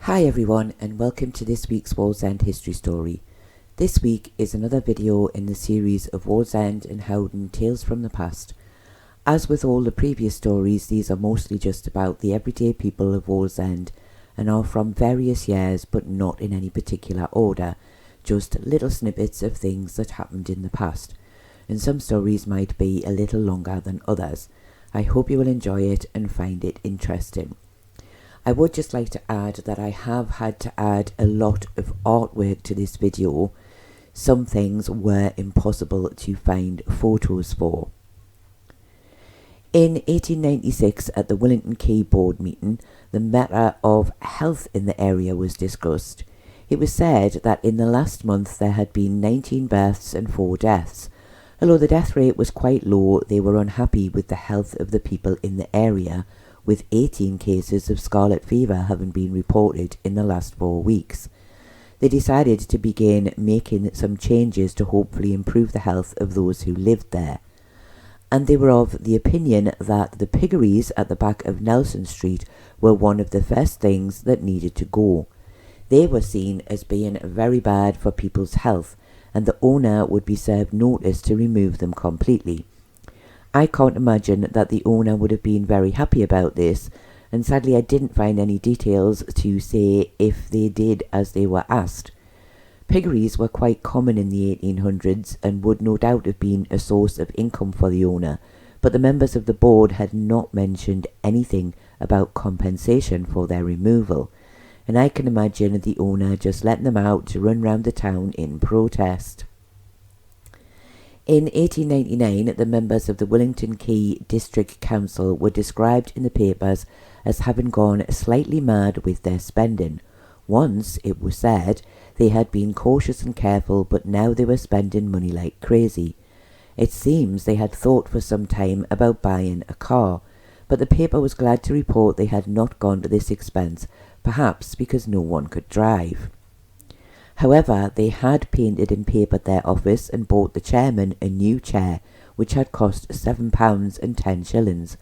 Hi everyone, and welcome to this week's Wallsend history story. This week is another video in the series of Wallsend and Howden Tales from the Past. As with all the previous stories, these are mostly just about the everyday people of Wallsend and are from various years but not in any particular order, just little snippets of things that happened in the past. And some stories might be a little longer than others. I hope you will enjoy it and find it interesting. I would just like to add that I have had to add a lot of artwork to this video. Some things were impossible to find photos for. In 1896, at the Wallsend Cafe board meeting, the matter of health in the area was discussed. It was said that in the last month there had been 19 births and 4 deaths. Although the death rate was quite low, they were unhappy with the health of the people in the area, with 18 cases of scarlet fever having been reported in the last 4 weeks. They decided to begin making some changes to hopefully improve the health of those who lived there. And they were of the opinion that the Piggeries at the back of Nelson Street were one of the first things that needed to go. They were seen as being very bad for people's health, and the owner would be served notice to remove them completely. I can't imagine that the owner would have been very happy about this, and sadly I didn't find any details to say if they did as they were asked. Piggeries were quite common in the 1800s and would no doubt have been a source of income for the owner, but the members of the board had not mentioned anything about compensation for their removal, and I can imagine the owner just letting them out to run round the town in protest. In 1899, the members of the Wallsend Cafe District Council were described in the papers as having gone slightly mad with their spending. Once, it was said, they had been cautious and careful, but now they were spending money like crazy. It seems they had thought for some time about buying a car, but the paper was glad to report they had not gone to this expense, perhaps because no one could drive. However, they had painted and papered their office and bought the chairman a new chair, which had cost £7.10.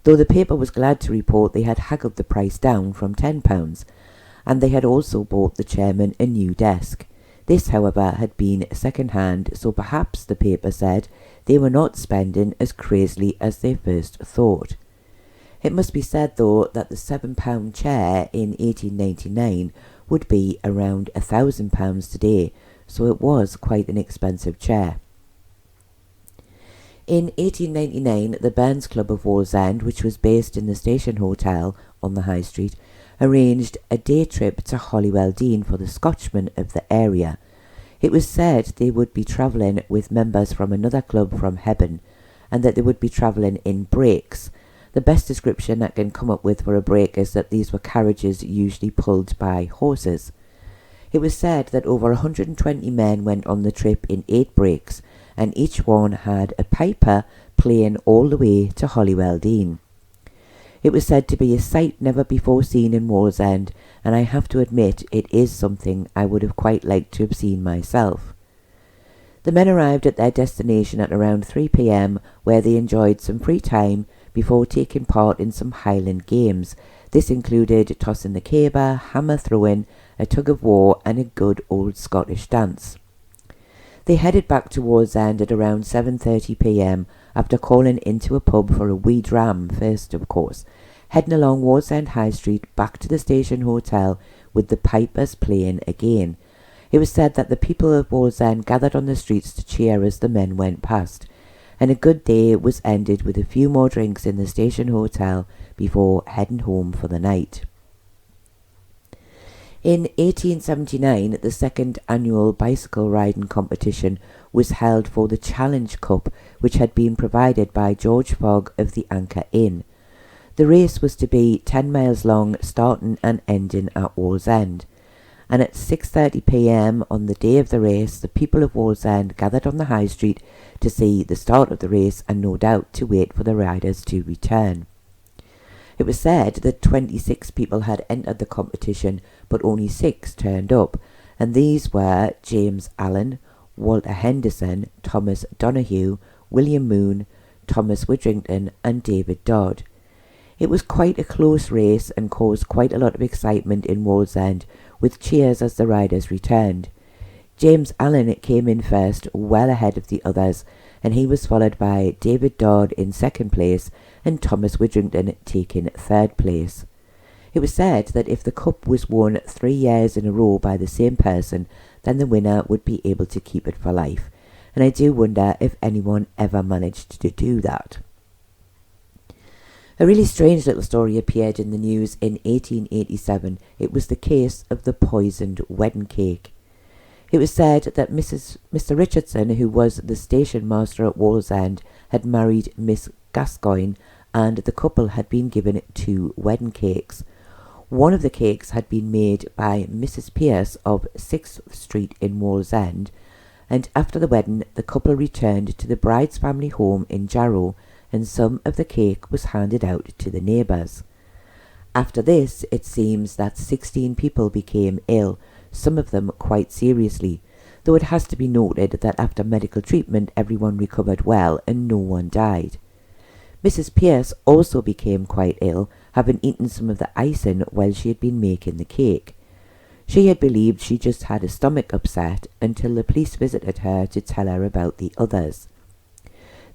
Though the paper was glad to report they had haggled the price down from £10, and they had also bought the chairman a new desk. This, however, had been second-hand, so perhaps, the paper said, they were not spending as crazily as they first thought. It must be said, though, that the £7 chair in 1899 would be around £1,000 today, so it was quite an expensive chair. In 1899, the Burns Club of Wallsend, which was based in the Station Hotel on the High Street, arranged a day trip to Holywell Dean for the Scotchmen of the area. It was said they would be travelling with members from another club from Hebburn, and that they would be travelling in brakes. The best description I can come up with for a brake is that these were carriages usually pulled by horses. It was said that over 120 men went on the trip in 8 brakes, and each one had a piper playing all the way to Holywell Dean. It was said to be a sight never before seen in Wallsend, and I have to admit it is something I would have quite liked to have seen myself. The men arrived at their destination at around 3 p.m, where they enjoyed some free time before taking part in some Highland Games. This included tossing the caber, hammer throwing, a tug of war, and a good old Scottish dance. They headed back to Wallsend at around 7:30 p.m, after calling into a pub for a wee dram first, of course, heading along Wallsend High Street back to the Station Hotel with the pipers playing again. It was said that the people of Wallsend gathered on the streets to cheer as the men went past, and a good day was ended with a few more drinks in the Station Hotel before heading home for the night. In 1879, the second annual bicycle riding competition was held for the Challenge Cup, which had been provided by George Fogg of the Anchor Inn. The race was to be 10 miles long, starting and ending at Wallsend. And at 6:30 p.m. on the day of the race, the people of Wallsend gathered on the High Street to see the start of the race and no doubt to wait for the riders to return. It was said that 26 people had entered the competition, but only 6 turned up, and these were James Allen, Walter Henderson, Thomas Donahue, William Moon, Thomas Widrington, and David Dodd. It was quite a close race and caused quite a lot of excitement in Wallsend, with cheers as the riders returned. James Allen came in first, well ahead of the others, and he was followed by David Dodd in second place and Thomas Widrington taking third place. It was said that if the cup was won 3 years in a row by the same person, then the winner would be able to keep it for life, and I do wonder if anyone ever managed to do that. A really strange little story appeared in the news in 1887. It was the case of the poisoned wedding cake. It was said that Mr. Richardson, who was the station master at Wallsend, had married Miss Gascoigne, and the couple had been given 2 wedding cakes. One of the cakes had been made by Mrs. Pierce of 6th Street in Wallsend, and after the wedding the couple returned to the bride's family home in Jarrow, and some of the cake was handed out to the neighbours. After this, it seems that 16 people became ill, some of them quite seriously, though it has to be noted that after medical treatment everyone recovered well and no one died. Mrs. Pierce also became quite ill, having eaten some of the icing while she had been making the cake. She had believed she just had a stomach upset until the police visited her to tell her about the others.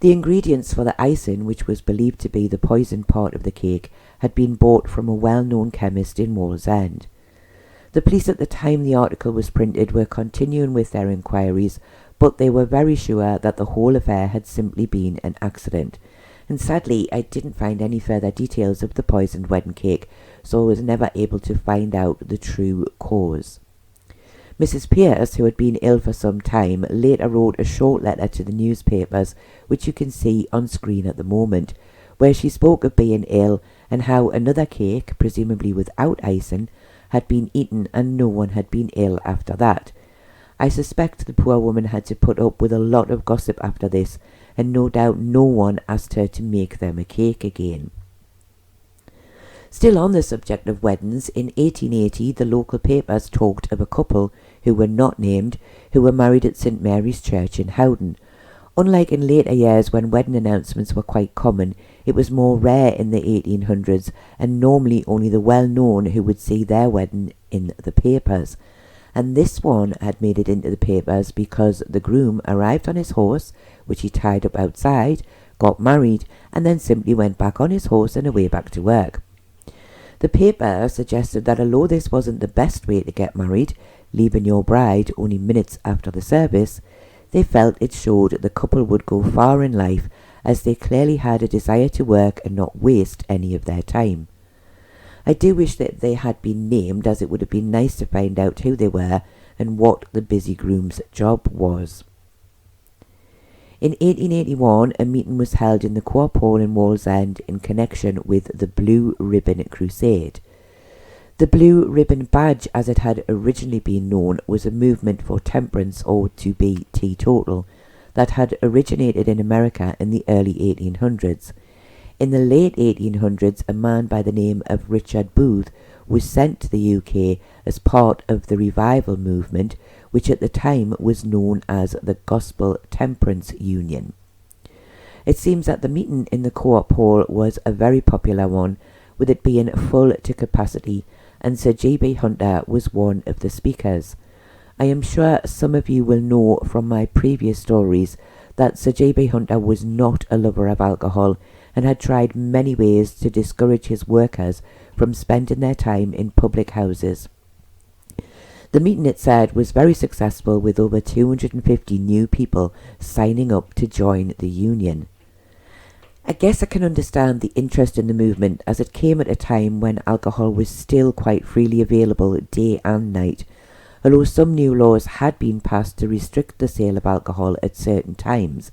The ingredients for the icing, which was believed to be the poisoned part of the cake, had been bought from a well-known chemist in Wallsend. The police at the time the article was printed were continuing with their inquiries, but they were very sure that the whole affair had simply been an accident. And sadly, I didn't find any further details of the poisoned wedding cake, so I was never able to find out the true cause. Mrs. Pierce, who had been ill for some time, later wrote a short letter to the newspapers, which you can see on screen at the moment, where she spoke of being ill and how another cake, presumably without icing, had been eaten and no one had been ill after that. I suspect the poor woman had to put up with a lot of gossip after this, and no doubt no one asked her to make them a cake again. Still on the subject of weddings, in 1880 the local papers talked of a couple, who were not named, who were married at St. Mary's Church in Howden. Unlike in later years when wedding announcements were quite common, it was more rare in the 1800s, and normally only the well-known who would see their wedding in the papers. And this one had made it into the papers because the groom arrived on his horse, which he tied up outside, got married, and then simply went back on his horse and away back to work. The paper suggested that although this wasn't the best way to get married, leaving your bride only minutes after the service, they felt it showed the couple would go far in life, as they clearly had a desire to work and not waste any of their time. I do wish that they had been named, as it would have been nice to find out who they were and what the busy groom's job was. In 1881, a meeting was held in the Co-op Hall in Wallsend in connection with the Blue Ribbon Crusade. The Blue Ribbon Badge, as it had originally been known, was a movement for temperance, or to be teetotal, that had originated in America in the early 1800s. In the late 1800s, a man by the name of Richard Booth was sent to the UK as part of the revival movement, which at the time was known as the Gospel Temperance Union. It seems that the meeting in the Co-op Hall was a very popular one, with it being full to capacity, and Sir J.B. Hunter was one of the speakers. I am sure some of you will know from my previous stories that Sir J.B. Hunter was not a lover of alcohol, and had tried many ways to discourage his workers from spending their time in public houses. The meeting, it said, was very successful, with over 250 new people signing up to join the union. I guess I can understand the interest in the movement, as it came at a time when alcohol was still quite freely available day and night, although some new laws had been passed to restrict the sale of alcohol at certain times.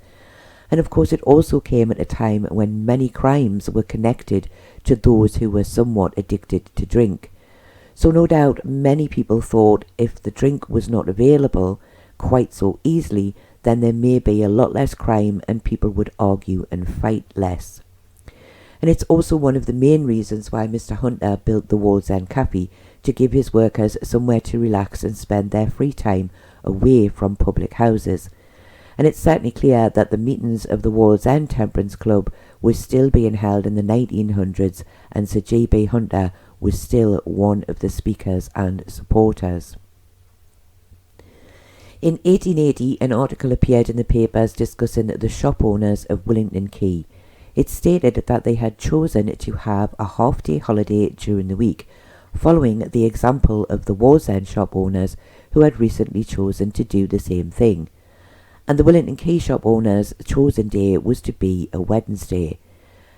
And of course it also came at a time when many crimes were connected to those who were somewhat addicted to drink. So no doubt many people thought if the drink was not available quite so easily, then there may be a lot less crime and people would argue and fight less. And it's also one of the main reasons why Mr. Hunter built the Wallsend Cafe, to give his workers somewhere to relax and spend their free time away from public houses. and it's certainly clear that the meetings of the Wallsend Temperance Club were still being held in the 1900s, and Sir G.B. Hunter was still one of the speakers and supporters. In 1880, an article appeared in the papers discussing the shop owners of Willington Quay. It stated that they had chosen to have a half-day holiday during the week, following the example of the Wallsend shop owners who had recently chosen to do the same thing. And the Willington Quay shop owners' chosen day was to be a Wednesday.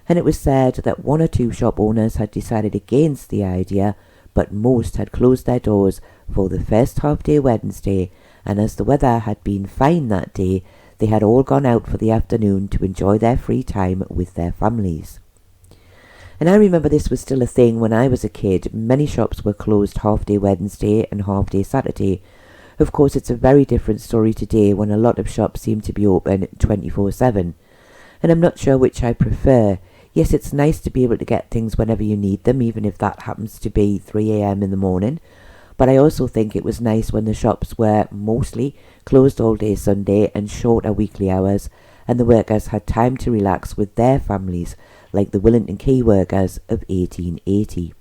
And it was said that one or two shop owners had decided against the idea, but most had closed their doors for the first half-day Wednesday, and as the weather had been fine that day, they had all gone out for the afternoon to enjoy their free time with their families. And I remember this was still a thing when I was a kid. Many shops were closed half-day Wednesday and half-day Saturday. Of course, it's a very different story today when a lot of shops seem to be open 24/7. And I'm not sure which I prefer. Yes, it's nice to be able to get things whenever you need them, even if that happens to be 3 a.m. in the morning. But I also think it was nice when the shops were mostly closed all day Sunday and shorter weekly hours, and the workers had time to relax with their families, like the Willington Quay workers of 1880.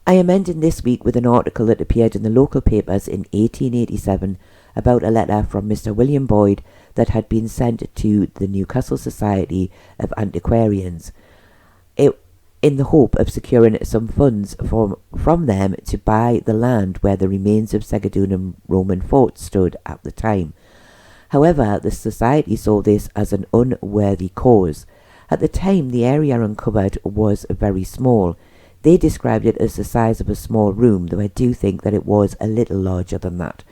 I am ending this week with an article that appeared in the local papers in 1887 about a letter from Mr. William Boyd that had been sent to the Newcastle Society of Antiquarians, in the hope of securing some funds from them to buy the land where the remains of Segedunum Roman fort stood at the time. However, the society saw this as an unworthy cause. At the time, the area uncovered was very small. They described it as the size of a small room, though I do think that it was a little larger than that.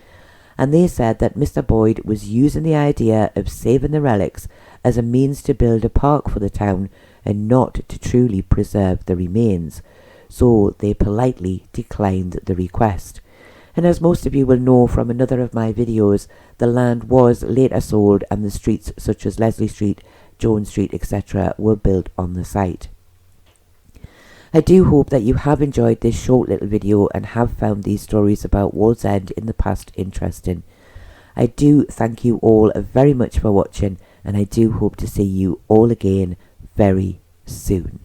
And they said that Mr. Boyd was using the idea of saving the relics as a means to build a park for the town and not to truly preserve the remains. So they politely declined the request. And as most of you will know from another of my videos, the land was later sold and the streets such as Leslie Street, Jones Street, etc. were built on the site. I do hope that you have enjoyed this short little video and have found these stories about Wallsend in the past interesting. I do thank you all very much for watching, and I do hope to see you all again very soon.